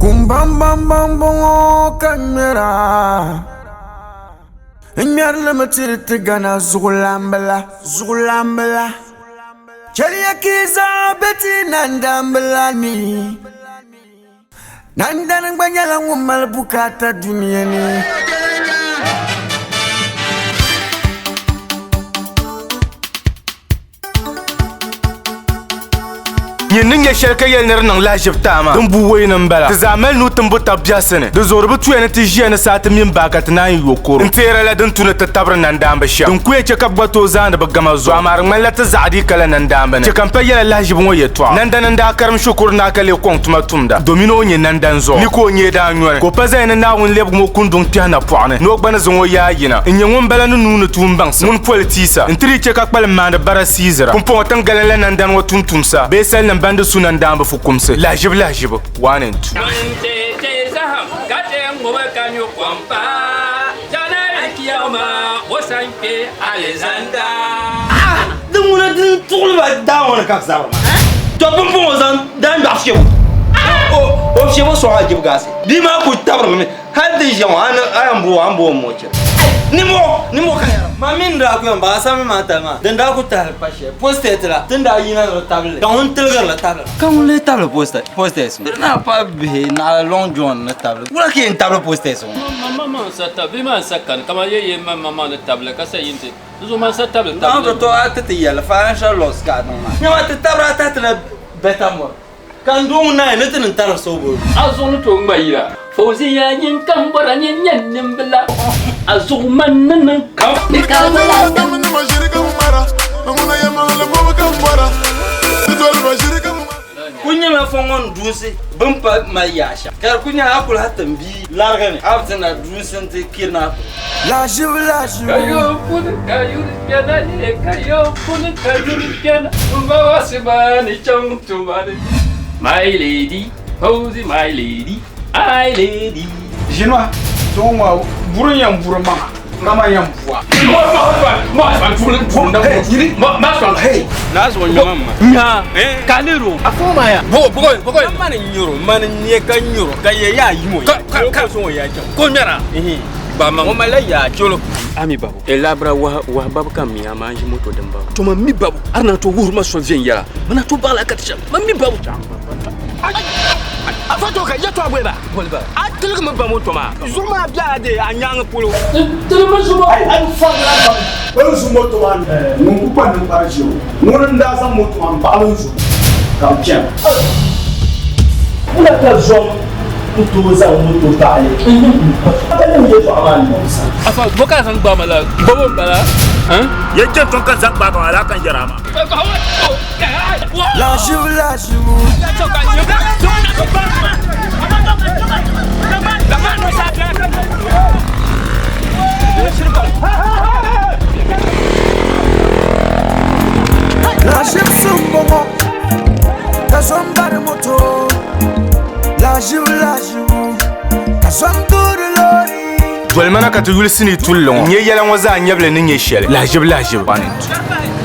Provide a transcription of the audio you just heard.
Kumbam bam bam bongo kamera. Nyar limited to Ghana Zulambela. Chelia kiza beti nandambela mi. Nandan banyala ngumal bukata dunia ni. Ninja shelka yel ner nang la jibtama dum bu weynan bala de zamal nu tumbu tabyasene de zorbu tuyene ti jene sat min bakat na yokoro ntera la dun tuna ta tabra nan damba sha dum kuye che kabba to zanda ba gama zo amar man la ta zadi kala nan damba ne che kampa yela la jibun woye to nan dan da karam shukur na kale kon tuma tumda domino nye nan dan zo ni ko nye da nyore ko pa zaina na won leb mo kundung tiana pwane no gbana zo wo ya yina nye won bala nu nu tumbang mun politisa ntri che kakbal manda bara sizra kumpo tan galala nan dan wo tuntumsa be sel nan bande sunan damba fu kumse la jib 1 and 2 Nimo kaya mamin da ku ba sa mi mata ma dan da ku ta pashe poste la dan da yina la table ka on telga la table ka on le table poste so na pa be na long john la table wala ki en table poste so maman sa table ma sakan kama ye maman la table ka sa yinte zo man sa table table to atati ya la financial loss ka no ma ni wata table atati na betamor kan do na ne tin tar so bo azon to ngbayira fauzi ya yin kan bara yin nin billa azuman nan kam kunya ma fongon dusi bumpa ma yasha kar kunya akul hatam bi largane abtana dusin te kirna La jiv kayo pun piana ni kayo pun piana bawa sebani chong tumani my lady Fauzi my lady I lady Jinoa donc buron yam buron ma ngama yam bua nazo nyama nya kalero afuma ya bogo man nyoro man nye ka nyoro ka ye ya yimo ka so ya ja ko nyara ba ma o mala ya jolo ami babu e labra wa babu kam mi amanji moto dem babu to ma mi babu arna to wurma so vien yara mana to bala katsha ma mi babu afato ka yato agweba bolba atulga mba moto ma zuma bia de anyang polo tulma zuma ai fadra wala su moto man mun ku pan par jiyo mun nda sa moto man balon su kam tiens una ka zom to za moto ta ai ada ni je aman afa boka san ba mala bobo bala hein ye je ton kan zak ba ko ala kan jarama La jiv sumbongo kasombar moto la jiv kasom dur lori Dwelmana ka tu yulsini tullon nye yela waza nyeble ninye shele la jib 1 and 2